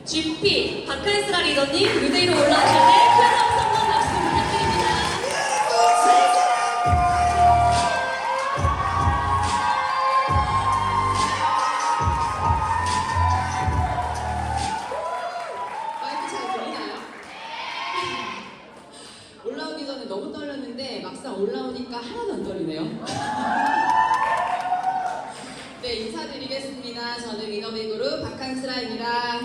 GP 박한슬아 리더님 무대 위로 올라오실 때 큰 함성과 박수 부탁드립니다. 마이크 잘 들리나요? 올라오기 전에 너무 떨렸는데 막상 올라오니까 하나도 안 떨리네요. 네, 인사드리겠습니다. 저는 위너비 그룹 박한슬아입니다.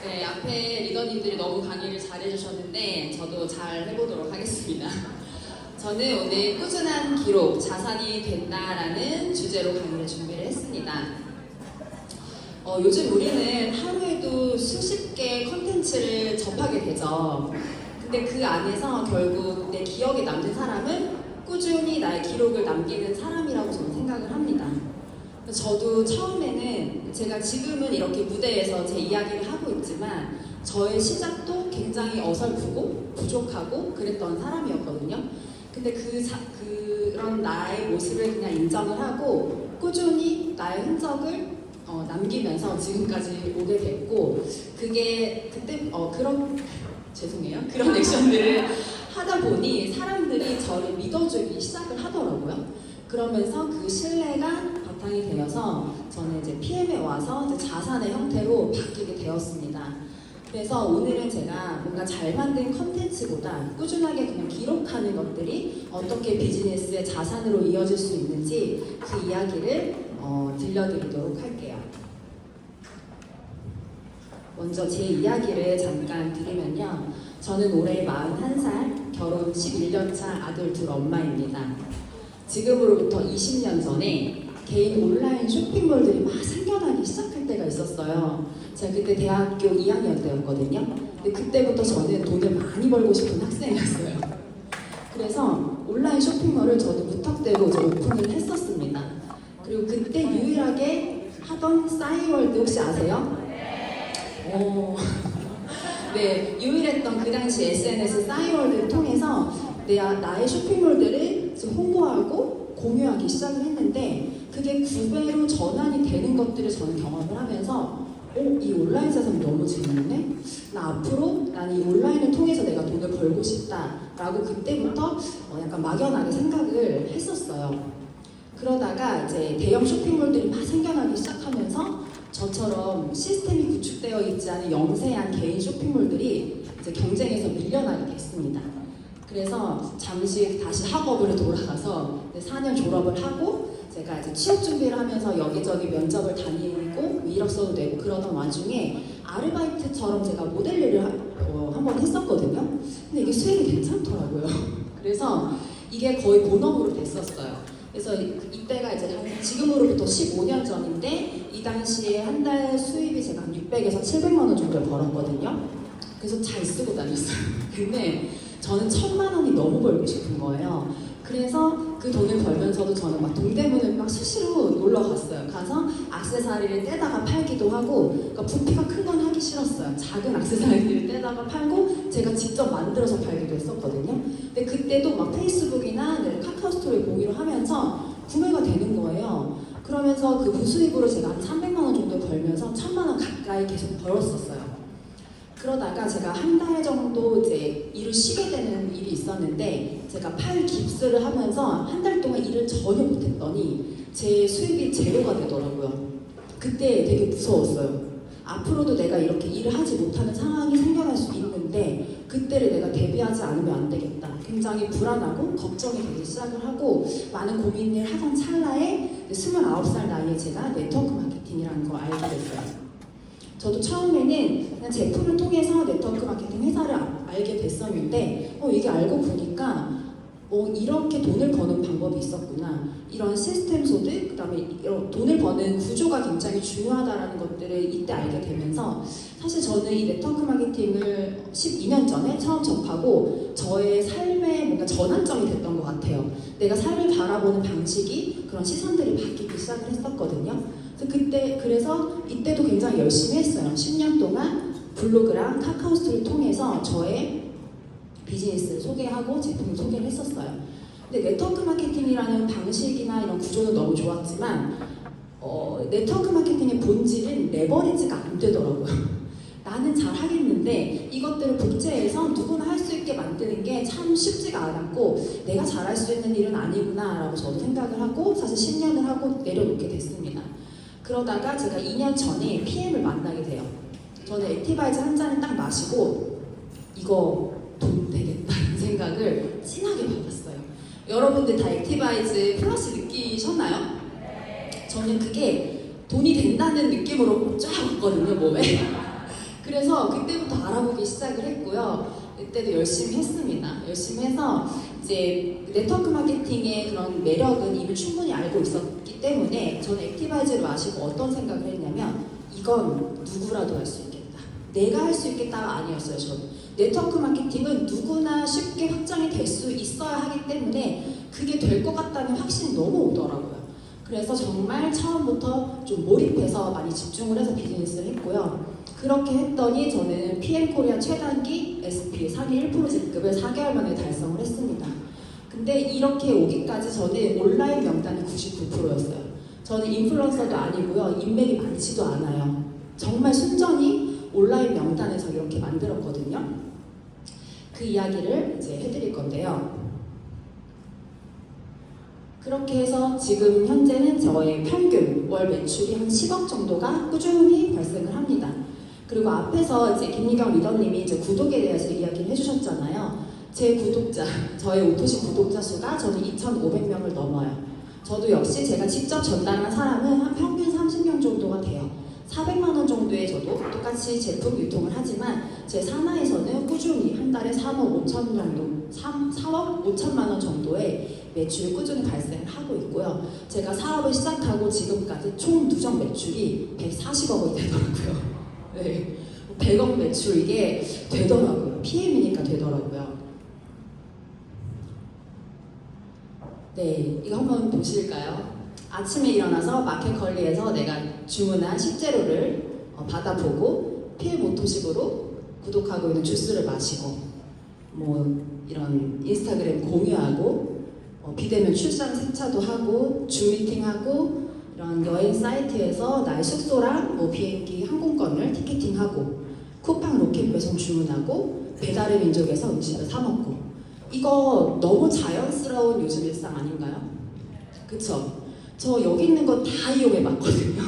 네, 앞에 리더님들이 너무 강의를 잘해주셨는데 저도 잘 해보도록 하겠습니다. 저는 오늘 꾸준한 기록, 자산이 된다라는 주제로 강의를 준비를 했습니다. 요즘 우리는 하루에도 수십 개의 컨텐츠를 접하게 되죠. 근데 그 안에서 결국 내 기억에 남는 사람은 꾸준히 나의 기록을 남기는 사람이라고 저는 생각을 합니다. 저도 처음에는 제가 지금은 이렇게 무대에서 제 이야기를 하고 있지만 저의 시작도 굉장히 어설프고 부족하고 그랬던 사람이었거든요. 근데 그런 나의 모습을 그냥 인정을 하고 꾸준히 나의 흔적을 남기면서 지금까지 오게 됐고, 그게 그때 그런 액션들을 하다 보니 사람들이 저를 믿어주기 시작을 하더라고요. 그러면서 그 신뢰가 바탕이 되어서 저는 이제 PM에 와서 이제 자산의 형태로 바뀌게 되었습니다. 그래서 오늘은 제가 뭔가 잘 만든 컨텐츠보다 꾸준하게 그냥 기록하는 것들이 어떻게 비즈니스의 자산으로 이어질 수 있는지 그 이야기를 들려드리도록 할게요. 먼저 제 이야기를 잠깐 드리면요. 저는 올해 41살, 결혼 11년차 아들 둘 엄마입니다. 지금으로부터 20년 전에 개인 온라인 쇼핑몰들이 막 생겨나기 시작할 때가 있었어요. 제가 그때 대학교 2학년 때였거든요. 근데 그때부터 저는 돈을 많이 벌고 싶은 학생이었어요. 그래서 온라인 쇼핑몰을 저도 무턱대고 오픈을 했었습니다. 그리고 그때 유일하게 하던 싸이월드 혹시 아세요? 네, 유일했던 그 당시 SNS 싸이월드를 통해서 나의 쇼핑몰들을 홍보하고 공유하기 시작을 했는데 그게 9배로 전환이 되는 것들을 저는 경험을 하면서 이 온라인 세상이 너무 재밌네? 나 앞으로 나는 이 온라인을 통해서 내가 돈을 벌고 싶다라고 그때부터 약간 막연하게 생각을 했었어요. 그러다가 이제 대형 쇼핑몰들이 막 생겨나기 시작하면서 저처럼 시스템이 구축되어 있지 않은 영세한 개인 쇼핑몰들이 이제 경쟁에서 밀려나게 됐습니다. 그래서 잠시 다시 학업으로 돌아가서 4년 졸업을 하고 제가 이제 취업 준비를 하면서 여기저기 면접을 다니고 이력서도 내고 그러던 와중에 아르바이트처럼 제가 모델 일을 한번 했었거든요. 근데 이게 수익이 괜찮더라고요. 그래서 이게 거의 본업으로 됐었어요. 그래서 이때가 이제 지금으로부터 15년 전인데 이 당시에 한 달 수입이 제가 한 600에서 700만 원 정도 벌었거든요. 그래서 잘 쓰고 다녔어요. 근데 저는 1000만 원이 너무 벌고 싶은 거예요. 그래서 그 돈을 벌면서도 저는 막 동대문을 막 수시로 놀러 갔어요. 가서 액세서리를 떼다가 팔기도 하고, 그러니까 부피가 큰 건 하기 싫었어요. 작은 액세서리를 떼다가 팔고 제가 직접 만들어서 팔기도 했었거든요. 근데 그때도 막 페이스북이나 카카오스토리에 공유를 하면서 구매가 되는 거예요. 그러면서 그 부수입으로 제가 한 300만 원 정도 벌면서 1000만 원 가까이 계속 벌었었어요. 그러다가 제가 한 달 정도 이제 일을 쉬게 되는 일이 있었는데 제가 팔 깁스를 하면서 한 달 동안 일을 전혀 못했더니 제 수입이 제로가 되더라고요. 그때 되게 무서웠어요. 앞으로도 내가 이렇게 일을 하지 못하는 상황이 생겨날 수 있는데 그때를 내가 대비하지 않으면 안 되겠다. 굉장히 불안하고 걱정이 되기 시작을 하고 많은 고민을 하던 찰나에 29살 나이에 제가 네트워크 마케팅이라는 걸 알게 됐어요. 저도 처음에는 그냥 제품을 통해서 네트워크 마케팅 회사를 알게 됐었는데 이게 알고 보니까 이렇게 돈을 버는 방법이 있었구나. 이런 시스템 소득, 그 다음에 이런 돈을 버는 구조가 굉장히 중요하다는 것들을 이때 알게 되면서 사실 저는 이 네트워크 마케팅을 12년 전에 처음 접하고 저의 삶의 뭔가 전환점이 됐던 것 같아요. 내가 삶을 바라보는 방식이 그런 시선들이 바뀌기 시작을 했었거든요. 그래서 이때도 굉장히 열심히 했어요. 10년 동안 블로그랑 카카오스토리를 통해서 저의 비즈니스를 소개하고 제품을 소개를 했었어요. 근데 네트워크 마케팅이라는 방식이나 이런 구조는 너무 좋았지만 네트워크 마케팅의 본질은 레버리지가 안 되더라고요. 나는 잘 하겠는데 이것들을 복제해서 누구나 할 수 있게 만드는 게 참 쉽지가 않았고 내가 잘할 수 있는 일은 아니구나 라고 저도 생각을 하고 사실 10년을 하고 내려놓게 됐습니다. 그러다가 제가 2년 전에 PM을 만나게 돼요. 저는 액티바이즈 한 잔을 딱 마시고 이거 돈 되겠다는 생각을 진하게 받았어요. 여러분들 다 액티바이즈 플러스 느끼셨나요? 저는 그게 돈이 된다는 느낌으로 쫙 왔거든요, 몸에. 그래서 그때부터 알아보기 시작을 했고요. 그때도 열심히 했습니다. 열심히 해서 이제 네트워크 마케팅의 그런 매력은 이미 충분히 알고 있었기 때문에 저는 액티바이즈를 마시고 어떤 생각을 했냐면 이건 누구라도 할 수 있겠다. 내가 할 수 있겠다가 아니었어요, 저는. 네트워크 마케팅은 누구나 쉽게 확장이 될 수 있어야 하기 때문에 그게 될 것 같다는 확신이 너무 오더라고요. 그래서 정말 처음부터 좀 몰입해서 많이 집중을 해서 비즈니스를 했고요. 그렇게 했더니 저는 PM 코리아 최단기 SP 상위 1%Z급을 4개월 만에 달성을 했습니다. 근데 이렇게 오기까지 저는 온라인 명단이 99%였어요. 저는 인플루언서도 아니고요. 인맥이 많지도 않아요. 정말 순전히 온라인 명단에서 이렇게 만들었거든요. 그 이야기를 이제 해드릴 건데요. 그렇게 해서 지금 현재는 저의 평균 월 매출이 한 10억 정도가 꾸준히 발생을 합니다. 그리고 앞에서 이제 김미경 리더님이 이제 구독에 대해서 이야기를 해주셨잖아요. 제 구독자, 저의 오토시 구독자 수가 저는 2,500명을 넘어요. 저도 역시 제가 직접 전달한 사람은 한 평균 30명 정도가 돼요. 400만 원 정도의 저도 똑같이 제품 유통을 하지만 제 산하에서는 꾸준히 한 달에 3억 5천 정도, 4억 5천만 원 정도의 매출이 꾸준히 발생을 하고 있고요. 제가 사업을 시작하고 지금까지 총 누적 매출이 140억이 되더라고요. 네, 100억 매출 이게 되더라고요. PM이니까 되더라고요. 네, 이거 한번 보실까요? 아침에 일어나서 마켓컬리에서 내가 주문한 식재료를 받아보고 PM 오토식으로 구독하고 있는 주스를 마시고 뭐 이런 인스타그램 공유하고 비대면 출장 세차도 하고 줌 미팅하고 이런 여행 사이트에서 나의 숙소랑 뭐 비행기 항공권을 티켓팅하고 쿠팡 로켓 배송 주문하고 배달의 민족에서 음식을 사 먹고 이거 너무 자연스러운 요즘 일상 아닌가요? 그쵸? 저 여기 있는 거 다 이용해봤거든요.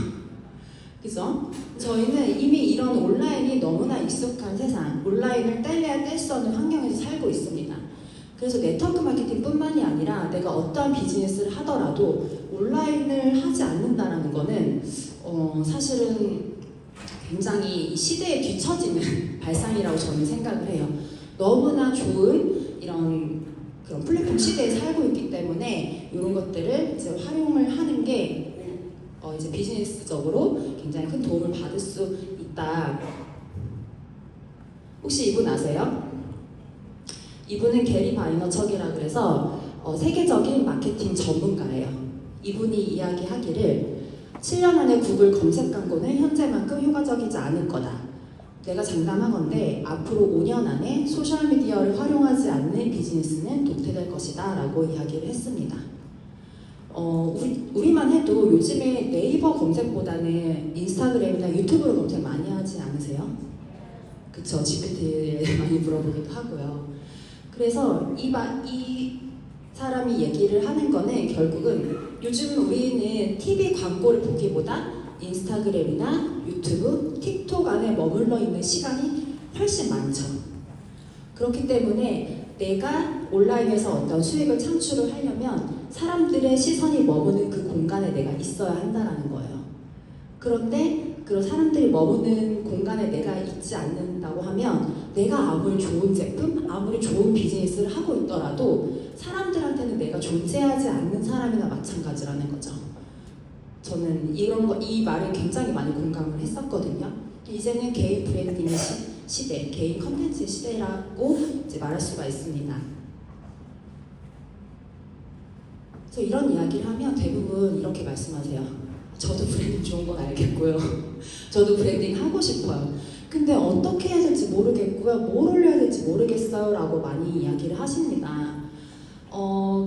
그죠? 저희는 이미 이런 온라인이 너무나 익숙한 세상, 온라인을 뗄래야 뗄 수 없는 환경에서 살고 있습니다. 그래서 네트워크 마케팅뿐만이 아니라 내가 어떠한 비즈니스를 하더라도 온라인을 하지 않는다는 거는 사실은 굉장히 시대에 뒤처지는 발상이라고 저는 생각을 해요. 너무나 좋은 이런 그런 플랫폼 시대에 살고 있기 때문에 이런 것들을 이제 활용을 하는 게 이제 비즈니스적으로 굉장히 큰 도움을 받을 수 있다. 혹시 이분 아세요? 이분은 게리 바이너척이라 그래서 세계적인 마케팅 전문가예요. 이분이 이야기하기를 7년 안에 구글 검색 광고는 현재만큼 효과적이지 않을 거다. 내가 장담하건대 앞으로 5년 안에 소셜미디어를 활용하지 않는 비즈니스는 도태될 것이다 라고 이야기를 했습니다. 우리만 해도 요즘에 네이버 검색보다는 인스타그램이나 유튜브로 검색 많이 하지 않으세요? 그쵸, GPT에 많이 물어보기도 하고요. 그래서 이 사람이 얘기를 하는 거는 결국은 요즘 우리는 TV 광고를 보기보다 인스타그램이나 유튜브, 틱톡 안에 머물러 있는 시간이 훨씬 많죠. 그렇기 때문에 내가 온라인에서 어떤 수익을 창출을 하려면 사람들의 시선이 머무는 그 공간에 내가 있어야 한다는 거예요. 그런데 그런 사람들이 머무는 공간에 내가 있지 않는다고 하면 내가 아무리 좋은 제품, 아무리 좋은 비즈니스를 하고 있더라도 사람들한테는 내가 존재하지 않는 사람이나 마찬가지라는 거죠. 저는 이 말에 굉장히 많이 공감을 했었거든요. 이제는 개인 브랜딩의 시대, 개인 컨텐츠의 시대라고 이제 말할 수가 있습니다. 그래서 이런 이야기를 하면 대부분 이렇게 말씀하세요. 저도 브랜딩 좋은 건 알겠고요. 저도 브랜딩 하고 싶어요. 근데 어떻게 해야 될지 모르겠고요. 뭘 올려야 될지 모르겠어요. 라고 많이 이야기를 하십니다.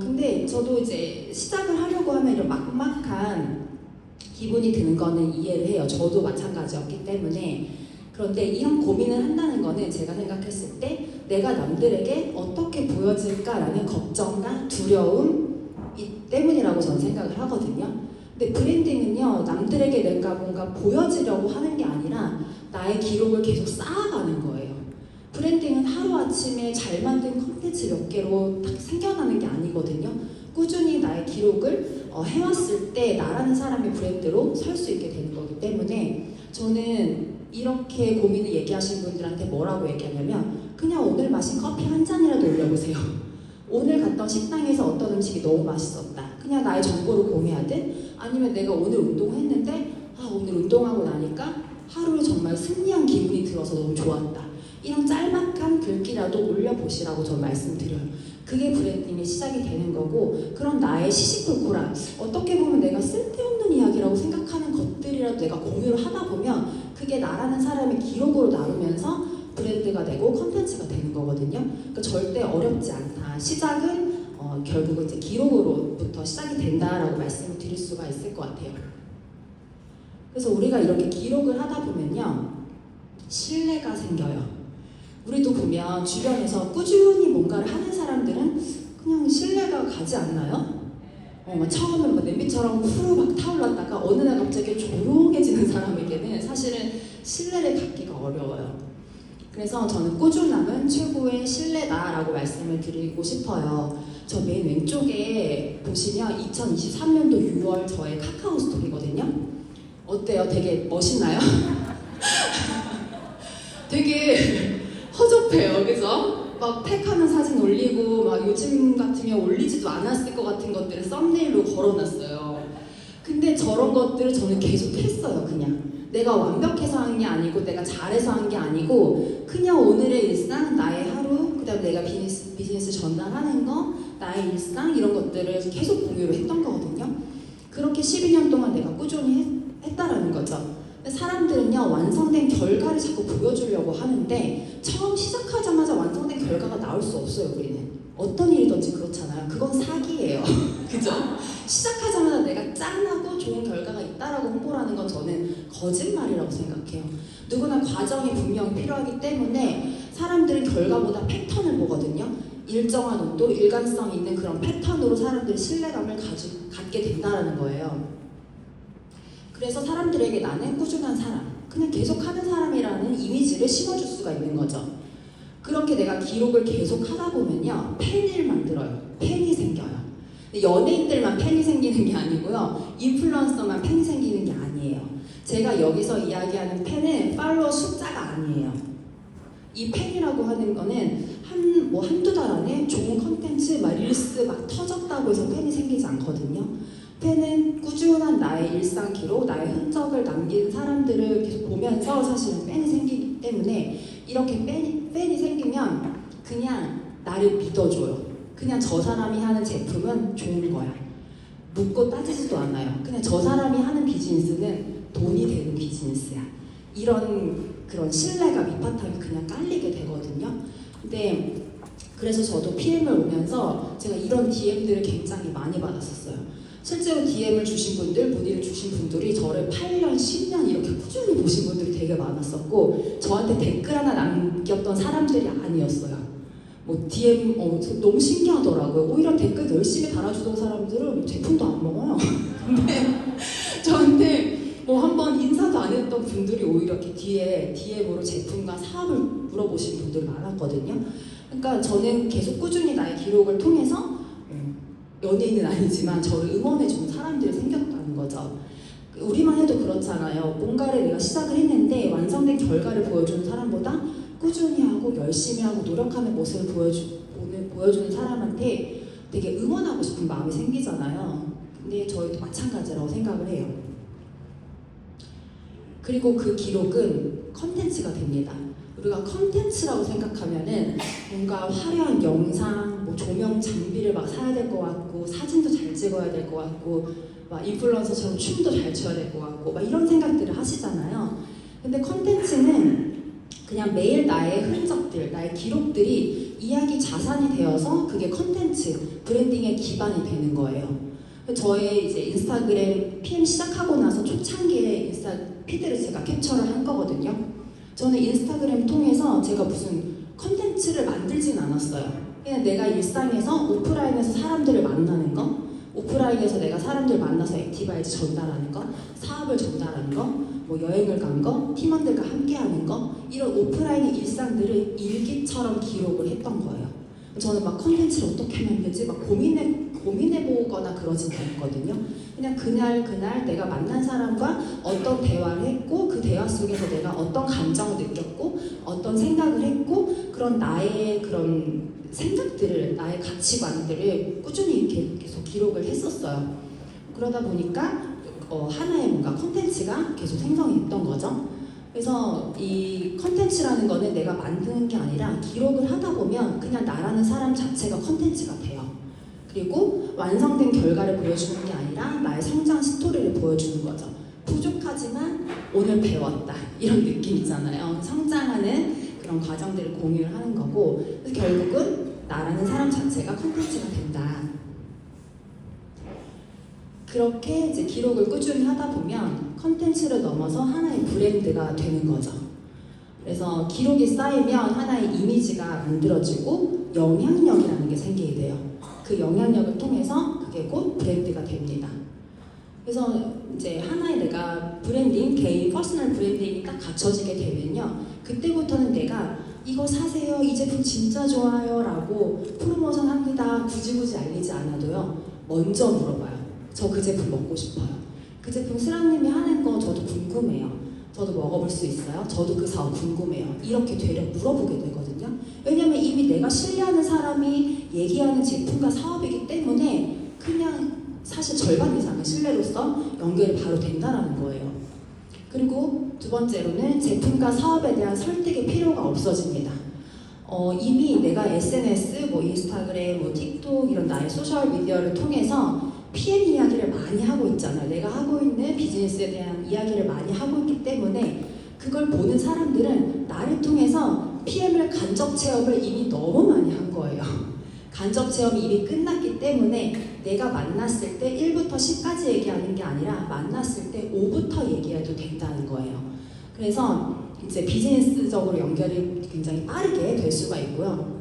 근데 저도 이제 시작을 하려고 하면 이런 막막한 기분이 드는 거는 이해를 해요. 저도 마찬가지였기 때문에. 그런데 이런 고민을 한다는 거는 제가 생각했을 때 내가 남들에게 어떻게 보여질까라는 걱정과 두려움 때문이라고 저는 생각을 하거든요. 근데 브랜딩은요, 남들에게 내가 뭔가 보여지려고 하는 게 아니라 나의 기록을 계속 쌓아가는 거예요. 브랜딩은 하루아침에 잘 만든 콘텐츠 몇 개로 딱 생겨나는 게 아니거든요. 꾸준히 나의 기록을 해왔을 때 나라는 사람의 브랜드로 설 수 있게 되는 거기 때문에 저는 이렇게 고민을 얘기하신 분들한테 뭐라고 얘기하냐면 그냥 오늘 마신 커피 한 잔이라도 올려보세요. 오늘 갔던 식당에서 어떤 음식이 너무 맛있었다. 그냥 나의 정보를 공유하든 아니면 내가 오늘 운동했는데 오늘 운동하고 나니까 하루에 정말 승리한 기분이 들어서 너무 좋았다. 이런 짤막한 글귀라도 올려보시라고 저는 말씀드려요. 그게 브랜딩의 시작이 되는 거고 그런 나의 시시콜콜한 어떻게 보면 내가 쓸데없는 이야기라고 생각하는 것들이라도 내가 공유를 하다 보면 그게 나라는 사람의 기록으로 나누면서 브랜드가 되고 컨텐츠가 되는 거거든요. 그러니까 절대 어렵지 않다. 시작은 결국은 이제 기록으로부터 시작이 된다라고 말씀을 드릴 수가 있을 것 같아요. 그래서 우리가 이렇게 기록을 하다 보면요, 신뢰가 생겨요. 우리도 보면 주변에서 꾸준히 뭔가를 하는 사람들은 그냥 신뢰가 가지 않나요? 처음엔 막 냄비처럼 후루룩 타올랐다가 어느 날 갑자기 조용해지는 사람에게는 사실은 신뢰를 갖기가 어려워요. 그래서 저는 꾸준함은 최고의 신뢰다라고 말씀을 드리고 싶어요. 저 맨 왼쪽에 보시면 2023년도 6월 저의 카카오 스토리거든요. 어때요? 되게 멋있나요? 되게 허접해요, 그죠? 막 팩하는 사진 올리고 막 요즘 같으면 올리지도 않았을 것 같은 것들을 썸네일로 걸어놨어요. 근데 저런 것들을 저는 계속 했어요. 그냥 내가 완벽해서 한 게 아니고 내가 잘해서 한 게 아니고 그냥 오늘의 일상, 나의 하루, 그 다음에 내가 비즈니스 전달하는 거, 나의 일상 이런 것들을 계속 공유를 했던 거거든요. 그렇게 12년 동안 내가 꾸준히 했다라는 거죠. 사람들은요, 완성된 결과를 자꾸 보여주려고 하는데 처음 시작하자마자 완성된 결과가 나올 수 없어요. 우리는 어떤 일이든지 그렇잖아요. 그건 사기예요. 그죠? 시작하자마자 내가 짠하고 좋은 결과가 있다라고 홍보를 하는 건 저는 거짓말이라고 생각해요. 누구나 과정이 분명히 필요하기 때문에 사람들은 결과보다 패턴을 보거든요. 일정한 온도, 일관성 있는 그런 패턴으로 사람들이 신뢰감을 갖게 된다는 거예요. 그래서 사람들에게 나는 꾸준한 사람, 그냥 계속하는 사람이라는 이미지를 심어줄 수가 있는 거죠. 그렇게 내가 기록을 계속 하다 보면요, 팬을 만들어요. 팬이 생겨요. 연예인들만 팬이 생기는 게 아니고요, 인플루언서만 팬이 생기는 게 아니에요. 제가 여기서 이야기하는 팬은 팔로워 숫자가 아니에요. 이 팬이라고 하는 거는 한두 달 안에 좋은 컨텐츠, 릴스 막 터졌다고 해서 팬이 생기지 않거든요. 팬은 꾸준한 나의 일상 기록, 나의 흔적을 남긴 사람들을 계속 보면서 사실은 팬이 생기기 때문에 이렇게 팬이 생기면 그냥 나를 믿어줘요. 그냥 저 사람이 하는 제품은 좋은 거야. 묻고 따지지도 않아요. 그냥 저 사람이 하는 비즈니스는 돈이 되는 비즈니스야. 이런 그런 신뢰가 밑바탕이 그냥 깔리게 되거든요. 근데 그래서 저도 PM을 오면서 제가 이런 DM들을 굉장히 많이 받았었어요. 실제로 DM을 주신 분들, 문의를 주신 분들이 저를 8년, 10년 이렇게 꾸준히 보신 분들이 되게 많았었고 저한테 댓글 하나 남겼던 사람들이 아니었어요. DM 너무 신기하더라고요. 오히려 댓글 열심히 달아주던 사람들은 제품도 안 먹어요. 근데 저한테 한번 인사도 안 했던 분들이 오히려 이렇게 뒤에 DM으로 제품과 사업을 물어보신 분들이 많았거든요. 그러니까 저는 계속 꾸준히 나의 기록을 통해서 연예인은 아니지만 저를 응원해주는 사람들이 생겼다는 거죠. 우리만 해도 그렇잖아요. 뭔가를 내가 시작을 했는데 완성된 결과를 보여주는 사람보다 꾸준히 하고 열심히 하고 노력하는 모습을 보여주는 사람한테 되게 응원하고 싶은 마음이 생기잖아요. 근데 저희도 마찬가지라고 생각을 해요. 그리고 그 기록은 컨텐츠가 됩니다. 우리가 컨텐츠라고 생각하면은 뭔가 화려한 영상, 조명 장비를 막 사야 될 것 같고 사진도 잘 찍어야 될 것 같고 막 인플루언서처럼 춤도 잘 춰야 될 것 같고 막 이런 생각들을 하시잖아요. 근데 컨텐츠는 그냥 매일 나의 흔적들, 나의 기록들이 이야기 자산이 되어서 그게 컨텐츠, 브랜딩의 기반이 되는 거예요. 저의 이제 인스타그램 PM 시작하고 나서 초창기에 인스타 피드를 제가 캡처를 한 거거든요. 저는 인스타그램 통해서 제가 무슨 컨텐츠를 만들진 않았어요. 그냥 내가 일상에서 오프라인에서 사람들을 만나는 거, 오프라인에서 내가 사람들 만나서 액티바이즈 전달하는 거, 사업을 전달하는 거, 뭐 여행을 간 거, 팀원들과 함께하는 거, 이런 오프라인의 일상들을 일기처럼 기록을 했던 거예요. 저는 막 컨텐츠를 어떻게 만들지 막 고민해보거나 그러진 않았거든요. 그냥 그날 내가 만난 사람과 어떤 대화를 했고 그 대화 속에서 내가 어떤 감정을 느꼈고 어떤 생각을 했고 그런 나의 그런 생각들을 나의 가치관들을 꾸준히 이렇게 계속 기록을 했었어요. 그러다 보니까 하나의 뭔가 컨텐츠가 계속 생성이 됐던 거죠. 그래서 이 컨텐츠라는 거는 내가 만드는 게 아니라 기록을 하다 보면 그냥 나라는 사람 자체가 컨텐츠가 돼요. 그리고 완성된 결과를 보여주는 게 아니라 나의 성장 스토리를 보여주는 거죠. 부족하지만 오늘 배웠다 이런 느낌이잖아요. 성장하는 그런 과정들을 공유를 하는 거고 그래서 결국은 나라는 사람 자체가 컨텐츠가 된다. 그렇게 이제 기록을 꾸준히 하다 보면 컨텐츠를 넘어서 하나의 브랜드가 되는 거죠. 그래서 기록이 쌓이면 하나의 이미지가 만들어지고 영향력이라는 게 생기게 돼요. 그 영향력을 통해서 그게 곧 브랜드가 됩니다. 그래서 이제 하나의 내가 브랜딩, 개인 퍼스널 브랜딩이 딱 갖춰지게 되면요. 그때부터는 내가 이거 사세요, 이 제품 진짜 좋아요 라고 프로모션 합니다. 굳이 알리지 않아도요. 먼저 물어봐요. 저 그 제품 먹고 싶어요. 그 제품 스랑님이 하는 거 저도 궁금해요. 저도 먹어볼 수 있어요? 저도 그 사업 궁금해요. 이렇게 되려 물어보게 되거든요. 왜냐면 이미 내가 신뢰하는 사람이 얘기하는 제품과 사업이기 때문에 그냥 사실 절반 이상의 신뢰로서 연결이 바로 된다는 거예요. 그리고 두 번째로는 제품과 사업에 대한 설득의 필요가 없어집니다. 이미 내가 SNS, 뭐 인스타그램, 뭐 틱톡 이런 나의 소셜 미디어를 통해서 PM 이야기를 많이 하고 있잖아요. 내가 하고 있는 비즈니스에 대한 이야기를 많이 하고 있기 때문에 그걸 보는 사람들은 나를 통해서 PM을 간접 체험을 이미 너무 많이 한 거예요. 간접 체험이 이미 끝났기 때문에 내가 만났을 때 1부터 10까지 얘기하는 게 아니라 만났을 때 5부터 얘기해도 된다는 거예요. 그래서 이제 비즈니스적으로 연결이 굉장히 빠르게 될 수가 있고요.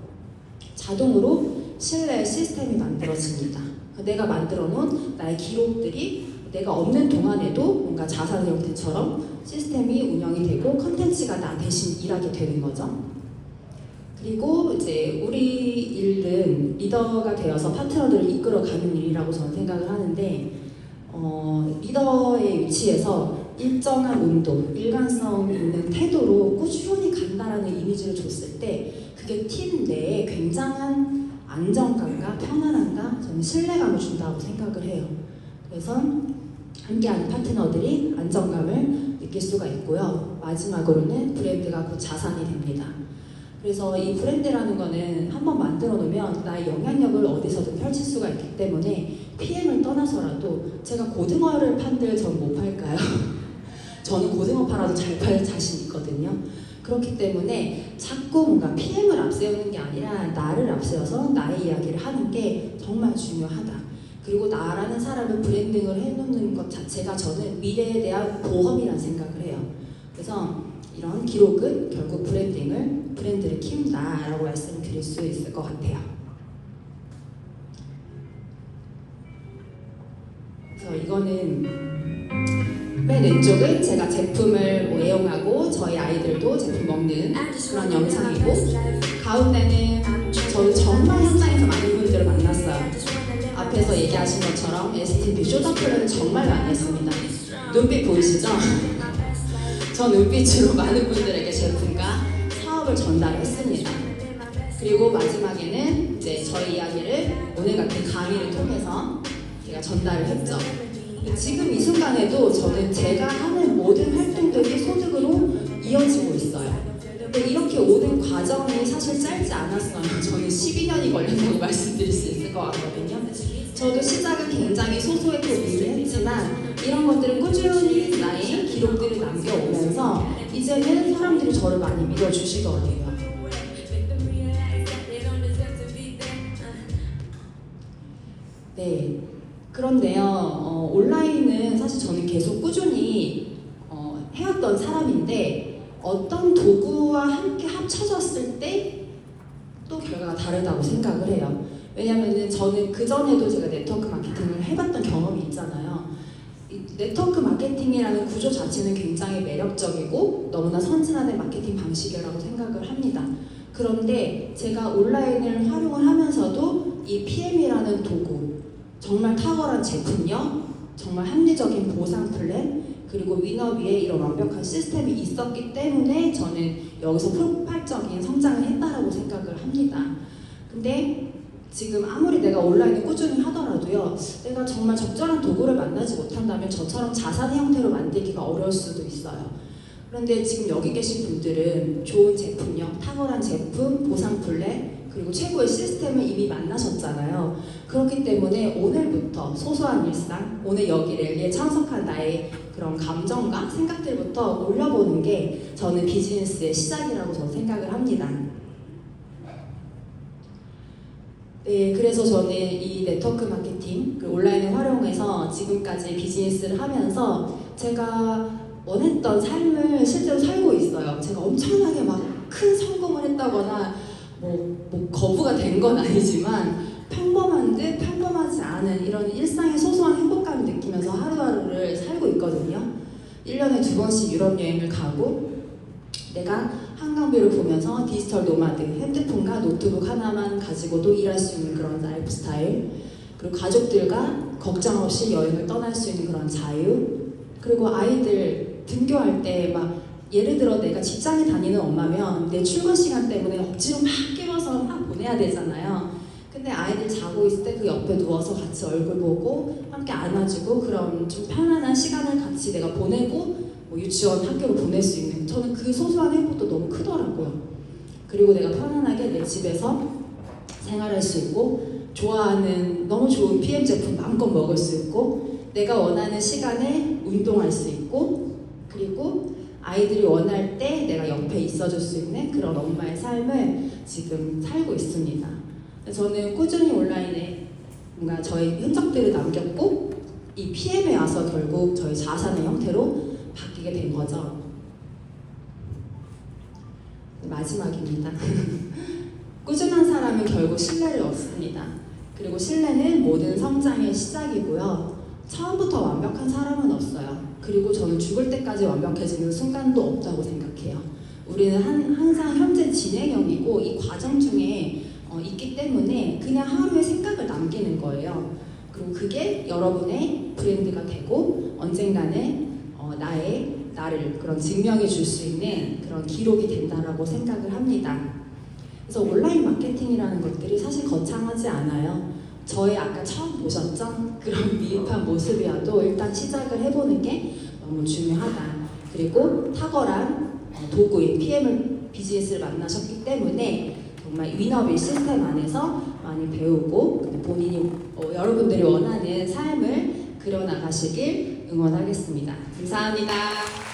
자동으로 신뢰의 시스템이 만들어집니다. 내가 만들어 놓은 나의 기록들이 내가 없는 동안에도 뭔가 자산 형태처럼 시스템이 운영이 되고 컨텐츠가 나 대신 일하게 되는 거죠. 그리고 이제 우리 일은 리더가 되어서 파트너들을 이끌어가는 일이라고 저는 생각을 하는데 리더의 위치에서 일정한 온도, 일관성 있는 태도로 꾸준히 간다라는 이미지를 줬을 때 그게 팀 내에 굉장한 안정감과 편안함과 저는 신뢰감을 준다고 생각을 해요. 그래서 함께하는 파트너들이 안정감을 느낄 수가 있고요. 마지막으로는 브랜드가 곧 자산이 됩니다. 그래서 이 브랜드라는 거는 한번 만들어 놓으면 나의 영향력을 어디서든 펼칠 수가 있기 때문에 PM을 떠나서라도 제가 고등어를 판들 전 못 팔까요? 저는 고등어 팔아도 잘 팔 자신 있거든요. 그렇기 때문에 자꾸 뭔가 PM을 앞세우는 게 아니라 나를 앞세워서 나의 이야기를 하는 게 정말 중요하다. 그리고 나라는 사람을 브랜딩을 해놓는 것 자체가 저는 미래에 대한 보험이라는 생각을 해요. 그래서 이런 기록은 결국 브랜드를 키운다라고 말씀드릴 수 있을 것 같아요. 그래서 이거는 맨 왼쪽은 제가 제품을 뭐 애용하고 저희 아이들도 제품 먹는 그런 영상이고 가운데는 저는 정말 현장에서 많은 분들을 만났어요. 앞에서 얘기하신 것처럼 STP 쇼더플레이를 정말 많이 했습니다. 눈빛 보이시죠? 저 눈빛으로 많은 분들에게 제품과 사업을 전달했습니다. 그리고 마지막에는 이제 저희 이야기를 오늘 같은 강의를 통해서 제가 전달을 했죠. 지금 이 순간에도 저는 제가 하는 모든 활동들이 소득으로 이어지고 있어요. 근데 이렇게 오는 과정이 사실 짧지 않았어요. 저는 12년이 걸렸다고 말씀드릴 수 있을 것 같거든요. 저도 시작은 굉장히 소소했고 미세했지만 이런 것들을 꾸준히 나의 기록들을 남겨오면서 이제는 사람들이 저를 많이 믿어주시더라고요. 네. 그런데요, 온라인은 사실 저는 계속 꾸준히 해왔던 사람인데 어떤 도구와 함께 합쳐졌을 때 또 결과가 다르다고 생각을 해요. 왜냐면은 저는 그전에도 제가 네트워크 마케팅을 해봤던 경험이 있잖아요. 이 네트워크 마케팅이라는 구조 자체는 굉장히 매력적이고 너무나 선진화된 마케팅 방식이라고 생각을 합니다. 그런데 제가 온라인을 활용을 하면서도 이 PM이라는 도구, 정말 탁월한 제품력, 정말 합리적인 보상 플랜, 그리고 위너비에 이런 완벽한 시스템이 있었기 때문에 저는 여기서 폭발적인 성장을 했다라고 생각을 합니다. 근데 지금 아무리 내가 온라인을 꾸준히 하더라도요, 내가 정말 적절한 도구를 만나지 못한다면 저처럼 자산의 형태로 만들기가 어려울 수도 있어요. 그런데 지금 여기 계신 분들은 좋은 제품력, 탁월한 제품, 보상 플랜, 그리고 최고의 시스템을 이미 만나셨잖아요. 그렇기 때문에 오늘부터 소소한 일상, 오늘 여기 랠리에 참석한 나의 그런 감정과 생각들부터 올려보는 게 저는 비즈니스의 시작이라고 저는 생각을 합니다. 네, 그래서 저는 이 네트워크 마케팅, 그리고 온라인을 활용해서 지금까지 비즈니스를 하면서 제가 원했던 삶을 실제로 살고 있어요. 제가 엄청나게 막 큰 성공을 했다거나 뭐 거부가 된 건 아니지만 평범한 듯 평범하지 않은 이런 일상의 소소한 행복감을 느끼면서 하루하루를 살고 있거든요. 1년에 2번씩 유럽 여행을 가고 내가 한강뷰를 보면서 디지털 노마드, 핸드폰과 노트북 하나만 가지고도 일할 수 있는 그런 라이프 스타일, 그리고 가족들과 걱정 없이 여행을 떠날 수 있는 그런 자유, 그리고 아이들 등교할 때 막 예를 들어 내가 직장에 다니는 엄마면 내 출근 시간 때문에 억지로 막 깨워서 막 보내야 되잖아요. 근데 아이들 자고 있을 때 그 옆에 누워서 같이 얼굴 보고 함께 안아주고 그런 좀 편안한 시간을 같이 내가 보내고 뭐 유치원 학교로 보낼 수 있는, 저는 그 소소한 행복도 너무 크더라고요. 그리고 내가 편안하게 내 집에서 생활할 수 있고 좋아하는 너무 좋은 PM 제품 마음껏 먹을 수 있고 내가 원하는 시간에 운동할 수 있고 그리고 아이들이 원할 때 내가 옆에 있어줄 수 있는 그런 엄마의 삶을 지금 살고 있습니다. 저는 꾸준히 온라인에 뭔가 저의 흔적들을 남겼고 이 PM에 와서 결국 저희 자산의 형태로 바뀌게 된 거죠. 마지막입니다. 꾸준한 사람은 결국 신뢰를 얻습니다. 그리고 신뢰는 모든 성장의 시작이고요. 처음부터 완벽한 사람은 없어요. 그리고 저는 죽을 때까지 완벽해지는 순간도 없다고 생각해요. 우리는 항상 현재 진행형이고 이 과정 중에 있기 때문에 그냥 하루의 생각을 남기는 거예요. 그리고 그게 여러분의 브랜드가 되고 언젠가는 나를 그런 증명해 줄 수 있는 그런 기록이 된다라고 생각을 합니다. 그래서 온라인 마케팅이라는 것들이 사실 거창하지 않아요. 저의 아까 처음 보셨죠? 그런 미흡한 모습이어도 일단 시작을 해보는 게 너무 중요하다. 그리고 탁월한 도구인 PM을 비즈니스를 만나셨기 때문에 정말 위너빌 시스템 안에서 많이 배우고 본인이 여러분들이 원하는 삶을 그려나가시길 응원하겠습니다. 감사합니다.